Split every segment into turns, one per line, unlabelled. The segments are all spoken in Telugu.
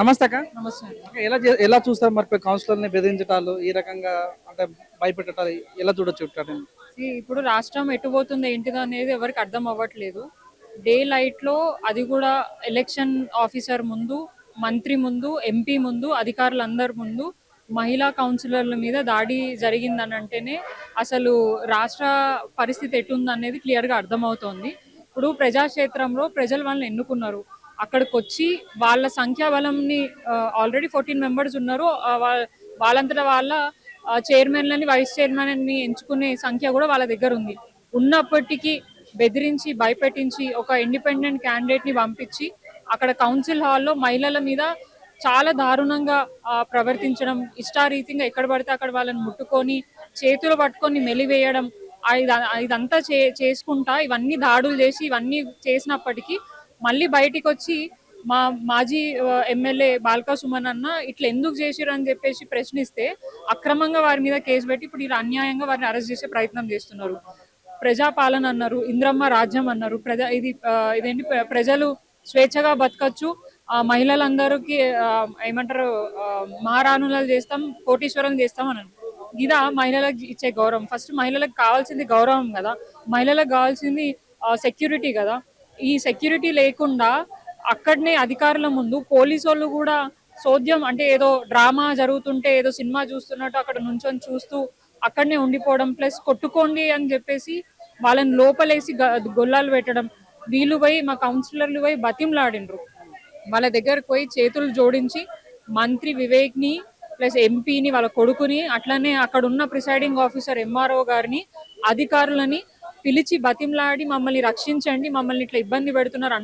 నమస్తే అక్క.
నమస్తే.
ఓకే. ఎలా చూస్తారు మరి కౌన్సిలర్‌ని బెదిరించటాలు, ఈ రకంగా అంటే భయపెట్టటాలు ఎలా చూడొచ్చు ఇట్లాంటివి?
ఇప్పుడు రాష్ట్రం ఎటుపోతుంది ఏంటిదనేది ఎవరికి అర్థం అవ్వట్లేదు. డే లైట్‌లో అది కూడా ఎలక్షన్ ఆఫీసర్ ముందు, మంత్రి ముందు, ఎంపీ ముందు, అధికారులందరి ముందు మహిళా కౌన్సిలర్ల మీద దాడి జరిగిందనంటేనే అసలు రాష్ట్ర పరిస్థితి ఎటుందనేది క్లియర్‌గా అర్థమవుతోంది. ఇప్పుడు ప్రజాక్షేత్రంలో ప్రజలు వాళ్ళని ఎన్నుకున్నారు. అక్కడికొచ్చి వాళ్ళ సంఖ్యాబలంని ఆల్రెడీ 14 మెంబర్స్ ఉన్నారు. వాళ్ళంతట వాళ్ళ చైర్మన్లని, వైస్ చైర్మన్ని ఎంచుకునే సంఖ్య కూడా వాళ్ళ దగ్గర ఉంది. ఉన్నప్పటికీ బెదిరించి, భయపెట్టించి ఒక ఇండిపెండెంట్ క్యాండిడేట్‌ని పంపించి అక్కడ కౌన్సిల్ హాల్‌లో మహిళల మీద చాలా దారుణంగా ప్రవర్తించడం, ఇష్టారీతిగా ఎక్కడ పడితే అక్కడ వాళ్ళని ముట్టుకొని, చేతులు పట్టుకొని మెలివేయడం, ఇదంతా చేసుకుంటా ఇవన్నీ దాడులు చేసి ఇవన్నీ చేసినప్పటికీ మళ్ళీ బయటికొచ్చి మా మాజీ ఎమ్మెల్యే బాల్కా సుమన్ అన్న ఇట్లా ఎందుకు చేసిర్రు అని చెప్పేసి ప్రశ్నిస్తే అక్రమంగా వారి మీద కేసు పెట్టి ఇప్పుడు ఇలా అన్యాయంగా వారిని అరెస్ట్ చేసే ప్రయత్నం చేస్తున్నారు. ప్రజాపాలన అన్నారు, ఇంద్రమ్మ రాజ్యం అన్నారు. ఇదేంటి ప్రజలు స్వేచ్ఛగా బతకచ్చు, మహిళలందరికీ ఏమంటారు, మహారాణులను చేస్తాం, కోటీశ్వరం చేస్తాం అన్నారు. ఇదా మహిళలకు ఇచ్చే గౌరవం? ఫస్ట్ మహిళలకు కావాల్సింది గౌరవం కదా, మహిళలకు కావాల్సింది సెక్యూరిటీ కదా. ఈ సెక్యూరిటీ లేకుండా అక్కడనే అధికారుల ముందు పోలీసు వాళ్ళు కూడా సోద్యం, అంటే ఏదో డ్రామా జరుగుతుంటే ఏదో సినిమా చూస్తున్నట్టు అక్కడ నుంచొని చూస్తూ అక్కడనే ఉండిపోవడం, ప్లస్ కొట్టుకోండి అని చెప్పేసి వాళ్ళని లోపలేసి గొల్లాలు పెట్టడం. వీళ్ళు పోయి మా కౌన్సిలర్లు పోయి బతింలాడిండ్రు. వాళ్ళ దగ్గరకు పోయి చేతులు జోడించి మంత్రి వివేక్ని ప్లస్ ఎంపీని, వాళ్ళ కొడుకుని, అట్లనే అక్కడ ఉన్న ప్రిసైడింగ్ ఆఫీసర్ ఎంఆర్ఓ గారిని, అధికారులని పిలిచి బతింలాడి మమ్మల్ని రక్షించండి, మమ్మల్ని ఇట్లా ఇబ్బంది పెడుతున్నారు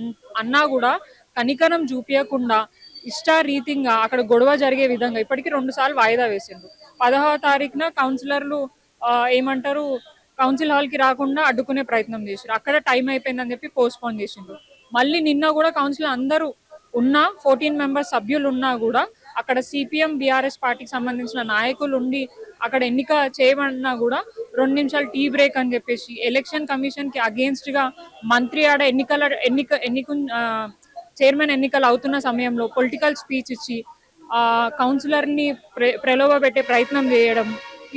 అన్నా కూడా కనికరం చూపించకుండా ఇష్టారీతిగా అక్కడ గొడవ జరిగే విధంగా ఇప్పటికీ 2 సార్లు వాయిదా వేసిండ్రు. 10వ తారీఖున కౌన్సిలర్లు ఏమంటారు, కౌన్సిల్ హాల్ కి రాకుండా అడ్డుకునే ప్రయత్నం చేశారు. అక్కడ టైం అయిపోయిందని చెప్పి పోస్ట్ పోన్ చేసిండ్రు. మళ్ళీ నిన్న కూడా కౌన్సిల్ అందరూ ఉన్నా, 14 మెంబర్స్ సభ్యులు ఉన్నా కూడా అక్కడ సిపిఎం బీఆర్ఎస్ పార్టీకి సంబంధించిన నాయకులు ఉండి అక్కడ ఎన్నిక చేయమన్నా కూడా 2 నిమిషాలు టీ బ్రేక్ అని చెప్పేసి ఎలక్షన్ కమిషన్ కి అగేన్స్ట్ గా మంత్రి ఆడ ఎన్నిక చైర్మన్ ఎన్నికలు అవుతున్న సమయంలో పొలిటికల్ స్పీచ్ ఇచ్చి కౌన్సిలర్ ని ప్రలోభ పెట్టే ప్రయత్నం చేయడం,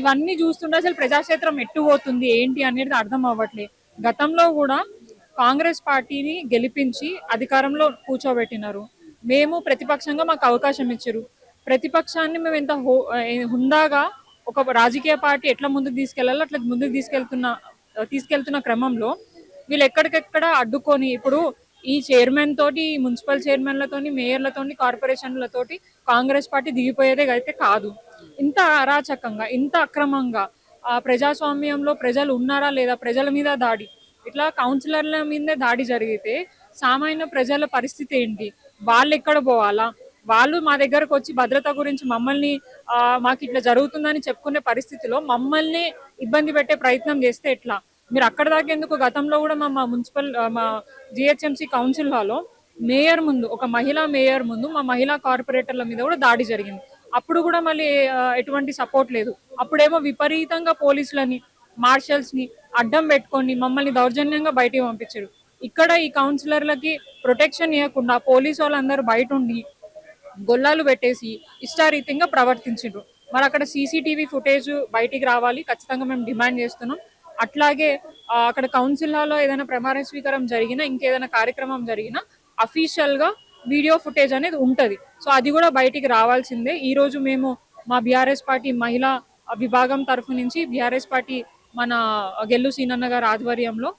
ఇవన్నీ చూస్తుంటే అసలు ప్రజాక్షేత్రం ఎట్టు పోతుంది ఏంటి అనేది అర్థం అవ్వట్లేదు. గతంలో కూడా కాంగ్రెస్ పార్టీని గెలిపించి అధికారంలో కూర్చోబెట్టినారు. మేము ప్రతిపక్షంగా మాకు అవకాశం ఇచ్చారు. ప్రతిపక్షాన్ని మేము ఎంత హుందాగా ఒక రాజకీయ పార్టీ ఎట్లా ముందుకు తీసుకెళ్లాలో అట్లా ముందుకు తీసుకెళ్తున్న క్రమంలో వీళ్ళు ఎక్కడికెక్కడ అడ్డుకొని ఇప్పుడు ఈ చైర్మన్ తోటి, మున్సిపల్ చైర్మన్లతోని, మేయర్లతోని, కార్పొరేషన్లతోటి కాంగ్రెస్ పార్టీ దిగిపోయేదే అయితే కాదు. ఇంత అరాచకంగా, ఇంత అక్రమంగా ప్రజాస్వామ్యంలో ప్రజలు ఉన్నారా లేదా, ప్రజల మీద దాడి, ఇట్లా కౌన్సిలర్ల మీదే దాడి జరిగితే సామాన్య ప్రజల పరిస్థితి ఏంటి? వాళ్ళు ఎక్కడ పోవాలా? వాళ్ళు మా దగ్గరకు వచ్చి భద్రత గురించి మమ్మల్ని మాకు ఇట్లా జరుగుతుందని చెప్పుకునే పరిస్థితిలో మమ్మల్ని ఇబ్బంది పెట్టే ప్రయత్నం చేస్తే ఎట్లా? మీరు అక్కడ దాకా ఎందుకు? గతంలో కూడా మా మున్సిపల్ మా జిహెచ్ఎంసీ కౌన్సిల్ హాలో మేయర్ ముందు, ఒక మహిళా మేయర్ ముందు మా మహిళా కార్పొరేటర్ల మీద కూడా దాడి జరిగింది. అప్పుడు కూడా మళ్ళీ ఎటువంటి సపోర్ట్ లేదు. అప్పుడేమో విపరీతంగా పోలీసులని, మార్షల్స్ ని అడ్డం పెట్టుకొని మమ్మల్ని దౌర్జన్యంగా బయటికి పంపించారు. ఇక్కడ ఈ కౌన్సిలర్లకి ప్రొటెక్షన్ ఇవ్వకుండా పోలీసు వాళ్ళందరూ బయట ఉండి గొల్లాలు పెట్టేసి ఇష్టారీతంగా ప్రవర్తించారు. మరి అక్కడ సీసీటీవీ ఫుటేజ్ బయటికి రావాలి, ఖచ్చితంగా మేము డిమాండ్ చేస్తున్నాం. అట్లాగే అక్కడ కౌన్సిల్ హాల్లో ఏదైనా ప్రమాణ స్వీకారం జరిగినా, ఇంకేదైనా కార్యక్రమం జరిగినా అఫీషియల్ గా వీడియో ఫుటేజ్ అనేది ఉంటది. సో అది కూడా బయటికి రావాల్సిందే. ఈ రోజు మేము మా బీఆర్ఎస్ పార్టీ మహిళా విభాగం తరఫు నుంచి బీఆర్ఎస్ పార్టీ మన గెల్లు సీనన్న గారి ఆధ్వర్యంలో,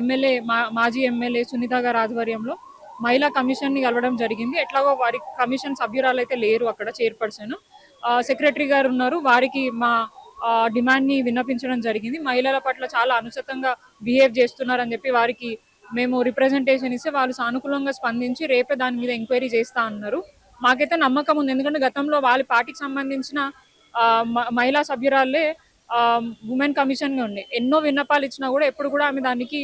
ఎమ్మెల్యే మాజీ ఎమ్మెల్యే సునీత గారి ఆధ్వర్యంలో మహిళా కమిషన్ ని కలవడం జరిగింది. ఎట్లాగో వారి కమిషన్ సభ్యురాలు అయితే లేరు, అక్కడ చైర్పర్సన్ సెక్రటరీ గారు ఉన్నారు. వారికి మా డిమాండ్ ని విన్నపించడం జరిగింది. మహిళల పట్ల చాలా అనుచితంగా బిహేవ్ చేస్తున్నారని చెప్పి వారికి మేము రిప్రజెంటేషన్ ఇస్తే వాళ్ళు సానుకూలంగా స్పందించి రేపే దాని మీద ఎంక్వైరీ చేస్తా అన్నారు. మాకైతే నమ్మకం ఉంది, ఎందుకంటే గతంలో వాళ్ళ పార్టీకి సంబంధించిన మహిళా సభ్యురాలే ఉమెన్ కమిషన్ గా ఉండే. ఎన్నో విన్నపాలు ఇచ్చినా కూడా ఎప్పుడు కూడా ఆమె దానికి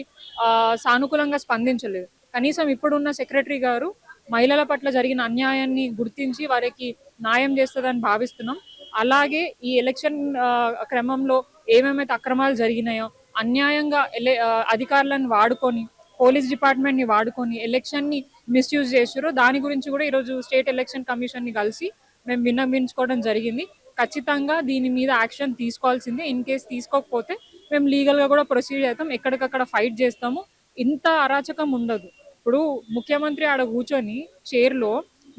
సానుకూలంగా స్పందించలేదు. కనీసం ఇప్పుడున్న సెక్రటరీ గారు మహిళల పట్ల జరిగిన అన్యాయాన్ని గుర్తించి వారికి న్యాయం చేస్తుందని భావిస్తున్నాం. అలాగే ఈ ఎలక్షన్ క్రమంలో ఏమేమైతే అక్రమాలు జరిగినాయో, అన్యాయంగా అధికారులను వాడుకొని, పోలీస్ డిపార్ట్మెంట్ ని వాడుకొని ఎలక్షన్ ని మిస్యూజ్ చేసారో దాని గురించి కూడా ఈరోజు స్టేట్ ఎలక్షన్ కమిషన్ని కలిసి మేము విన్నవించుకోవడం జరిగింది. ఖచ్చితంగా దీని మీద యాక్షన్ తీసుకోవాల్సిందే. ఇన్ కేస్ తీసుకోకపోతే మేము లీగల్గా కూడా ప్రొసీడ్ అవుతాం, ఎక్కడికక్కడ ఫైట్ చేస్తాము. ఇంత అరాచకం ఉండదు. ఇప్పుడు ముఖ్యమంత్రి ఆడ కూర్చొని చైర్లో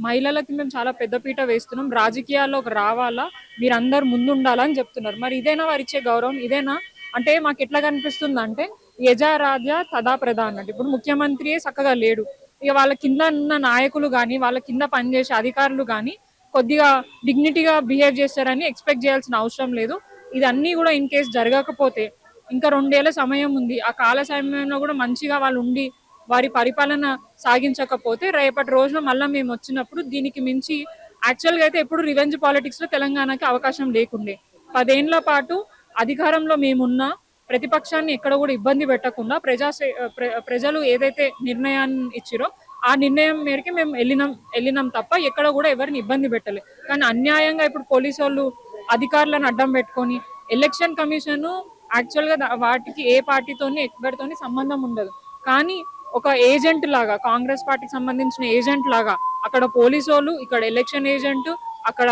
మహిళలకి మేము చాలా పెద్దపీట వేస్తున్నాం, రాజకీయాల్లోకి రావాలా, మీరందరు ముందుండాలని చెప్తున్నారు. మరి ఇదేనా వారు ఇచ్చే గౌరవం? ఇదేనా? అంటే మాకు ఎట్లా కనిపిస్తుంది అంటే యజా రాజా తదా ప్రధా అన్నట్టు. ఇప్పుడు ముఖ్యమంత్రియే చక్కగా లేడు, ఇక వాళ్ళ కింద ఉన్న నాయకులు కానీ వాళ్ళ కింద పనిచేసే అధికారులు కానీ కొద్దిగా డిగ్నిటీగా బిహేవ్ చేస్తారని ఎక్స్పెక్ట్ చేయాల్సిన అవసరం లేదు. ఇదన్నీ కూడా ఇన్ కేస్ జరగకపోతే ఇంకా 2 ఏళ్ల సమయం ఉంది. ఆ కాల సమయంలో కూడా మంచిగా వాళ్ళు ఉండి వారి పరిపాలన సాగించకపోతే రేపటి రోజున మళ్ళీ మేము వచ్చినప్పుడు దీనికి మించి యాక్చువల్గా అయితే ఎప్పుడు రివెంజ్ పాలిటిక్స్ లో తెలంగాణకి అవకాశం లేకుండే. 10 ఏళ్ల పాటు అధికారంలో మేమున్నా ప్రతిపక్షాన్ని ఎక్కడ కూడా ఇబ్బంది పెట్టకుండా ప్రజలు ఏదైతే నిర్ణయాన్ని ఇచ్చిరో ఆ నిర్ణయం మేరకి మేము వెళ్ళినాం తప్ప ఎక్కడ కూడా ఎవరిని ఇబ్బంది పెట్టలేదు. కానీ అన్యాయంగా ఇప్పుడు పోలీసు వాళ్ళు అధికారులను అడ్డం పెట్టుకొని ఎలక్షన్ కమిషన్ యాక్చువల్ గా వాటికి ఏ పార్టీతోని ఎవరితోని సంబంధం ఉండదు. కానీ ఒక ఏజెంట్ లాగా, కాంగ్రెస్ పార్టీకి సంబంధించిన ఏజెంట్ లాగా అక్కడ పోలీసు వాళ్ళు, ఇక్కడ ఎలక్షన్ ఏజెంట్, అక్కడ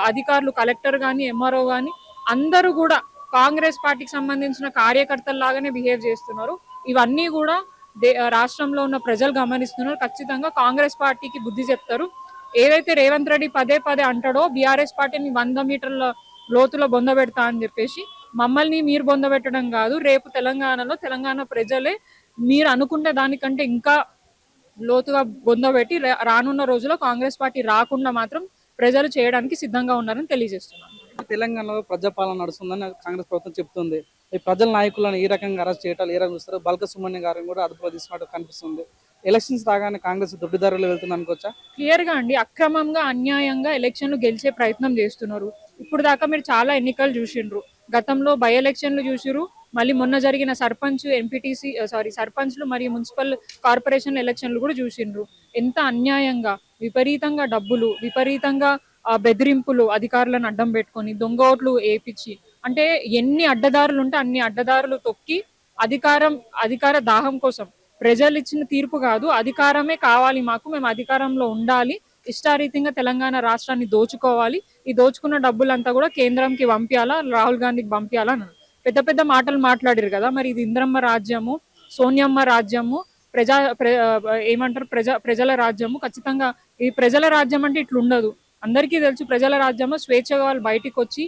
అధికారులు కలెక్టర్ గాని ఎంఆర్ఓ గాని అందరూ కూడా కాంగ్రెస్ పార్టీకి సంబంధించిన కార్యకర్తల్లాగానే బిహేవ్ చేస్తున్నారు. ఇవన్నీ కూడా రాష్ట్రంలో ఉన్న ప్రజలు గమనిస్తున్నారు. ఖచ్చితంగా కాంగ్రెస్ పార్టీకి బుద్ధి చెప్తారు. ఏదైతే రేవంత్ రెడ్డి పదే పదే అంటాడో బీఆర్ఎస్ పార్టీని 100 మీటర్ల లోతులో బొందబెడతా అని చెప్పేసి, మమ్మల్ని మీరు బొందబెట్టడం కాదు, రేపు తెలంగాణలో తెలంగాణ ప్రజలే మీరు అనుకునే దానికంటే ఇంకా లోతుగా బొందబెట్టి రానున్న రోజుల్లో కాంగ్రెస్ పార్టీ రాకుండా మాత్రం ప్రజలు చేయడానికి సిద్ధంగా ఉన్నారని తెలియజేస్తున్నారు.
తెలంగాణలో ప్రజాపాలన నడుస్తుందని కాంగ్రెస్ ప్రభుత్వం చెప్తుంది. ఈ ప్రజల నాయకులను ఈ రకంగా అరెస్ట్ చేయటాలు ఏ రకంగా చూస్తారు? బల్క సుమన్య గారిని కూడా అదుపులో తీసుకున్నట్టు కనిపిస్తుంది. ఎలక్షన్స్ రాగానే కాంగ్రెస్ దొడ్డిదారులు వెళ్తుంది అనుకోవచ్చా?
క్లియర్ గా అండి, అక్రమంగా అన్యాయంగా ఎలక్షన్లు గెలిచే ప్రయత్నం చేస్తున్నారు. ఇప్పుడు దాకా మీరు చాలా ఎన్నికలు చూసిండ్రు. గతంలో బై ఎలక్షన్లు చూసిరు, మళ్ళీ మొన్న జరిగిన సర్పంచ్ ఎంపీటీసీ సర్పంచ్లు మరియు మున్సిపల్ కార్పొరేషన్ ఎలక్షన్లు కూడా చూసిండ్రు. ఎంత అన్యాయంగా విపరీతంగా డబ్బులు, విపరీతంగా బెదిరింపులు, అధికారులను అడ్డం పెట్టుకొని దొంగ ఓట్లు వేయించి, అంటే ఎన్ని అడ్డదారులు ఉంటే అన్ని అడ్డదారులు తొక్కి అధికార దాహం కోసం, ప్రజలు ఇచ్చిన తీర్పు కాదు, అధికారమే కావాలి మాకు, మేము అధికారంలో ఉండాలి, ఇష్టారీతిగా తెలంగాణ రాష్ట్రాన్ని దోచుకోవాలి, ఈ దోచుకున్న డబ్బులంతా కూడా కేంద్రంకి పంపించాలా, రాహుల్ గాంధీకి పంపించాలా అని పెద్ద పెద్ద మాటలు మాట్లాడారు కదా. మరి ఇది ఇంద్రమ్మ రాజ్యము, సోనియమ్మ రాజ్యము, ఏమంటారు ప్రజల రాజ్యము. ఖచ్చితంగా ఈ ప్రజల రాజ్యం అంటే ఇట్లా ఉండదు. అందరికీ తెలుసు ప్రజల రాజ్యము స్వేచ్ఛగా వాళ్ళు బయటికి వచ్చి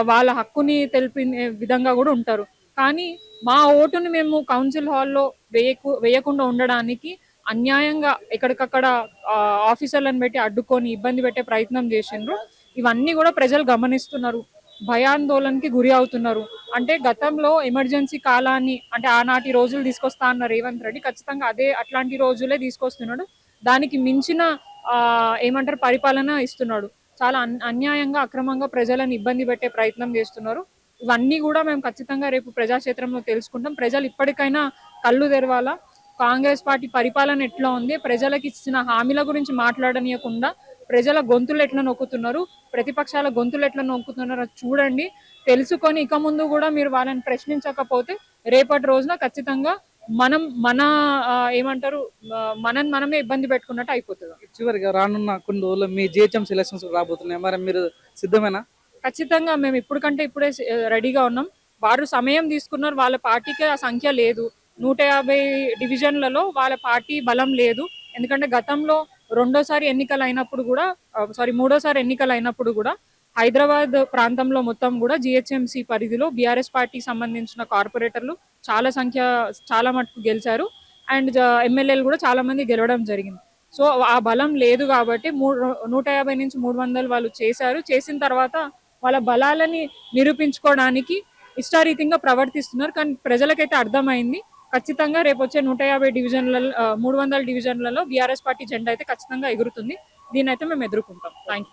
వాళ్ళ హక్కుని తెలిపిన విధంగా కూడా ఉంటారు. కానీ మా ఓటుని మేము కౌన్సిల్ హాల్లో వేయకుండా ఉండడానికి అన్యాయంగా ఎక్కడికక్కడ ఆఫీసర్లను పెట్టి అడ్డుకొని ఇబ్బంది పెట్టే ప్రయత్నం చేసిండ్రు. ఇవన్నీ కూడా ప్రజలు గమనిస్తున్నారు, భయాందోళనకి గురి అవుతున్నారు. అంటే గతంలో ఎమర్జెన్సీ కాలాన్ని, అంటే ఆనాటి రోజులు తీసుకొస్తా అన్న రేవంత్ రెడ్డి ఖచ్చితంగా అట్లాంటి రోజులే తీసుకొస్తున్నాడు. దానికి మించిన ఏమంటారు పరిపాలన ఇస్తున్నాడు. చాలా అన్యాయంగా అక్రమంగా ప్రజలను ఇబ్బంది పెట్టే ప్రయత్నం చేస్తున్నారు. ఇవన్నీ కూడా మేము ఖచ్చితంగా రేపు ప్రజాక్షేత్రంలో తెలుసుకుంటాం. ప్రజలు ఇప్పటికైనా కళ్ళు తెరవాలా. కాంగ్రెస్ పార్టీ పరిపాలన ఎట్లా ఉంది, ప్రజలకు ఇచ్చిన హామీల గురించి మాట్లాడనీయకుండా ప్రజల గొంతులు ఎట్లా నొక్కుతున్నారు, ప్రతిపక్షాల గొంతులు ఎట్లా నొక్కుతున్నారో చూడండి. తెలుసుకొని ఇక ముందు కూడా మీరు వాళ్ళని ప్రశ్నించకపోతే రేపటి రోజున ఖచ్చితంగా మన ఏమంటారు మనమే ఇబ్బంది పెట్టుకున్నట్టు అయిపోతుంది.
చివరిగా రానున్న కొన్ని రోజుల్లో మీ జిహెచ్ఎంసీ ఎలక్షన్స్ రాబోతున్నాయి, మరి మీరు సిద్ధమేనా?
ఖచ్చితంగా మేము ఇప్పుడే రెడీగా ఉన్నాం. వారు సమయం తీసుకున్నారు, వాళ్ళ పార్టీకి ఆ సంఖ్య లేదు. 150 డివిజన్లలో వాళ్ళ పార్టీ బలం లేదు. ఎందుకంటే గతంలో మూడోసారి ఎన్నికలు అయినప్పుడు కూడా హైదరాబాద్ ప్రాంతంలో మొత్తం కూడా జిహెచ్ఎంసీ పరిధిలో బీఆర్ఎస్ పార్టీకి సంబంధించిన కార్పొరేటర్లు చాలా మటుకు గెలిచారు. అండ్ ఎమ్మెల్యేలు కూడా చాలా మంది గెలవడం జరిగింది. సో ఆ బలం లేదు కాబట్టి 150 నుంచి 300 వాళ్ళు చేసిన తర్వాత వాళ్ళ బలాలని నిరూపించుకోవడానికి ఇష్టారీతిగా ప్రవర్తిస్తున్నారు. కానీ ప్రజలకైతే అర్థమైంది, ఖచ్చితంగా రేపు వచ్చే 150 డివిజన్లలో 300 డివిజన్లలో బీఆర్ఎస్ పార్టీ జెండా అయితే ఖచ్చితంగా ఎగురుతుంది. దీన్ని అయితే మేము ఎదుర్కొంటాం. Thank you.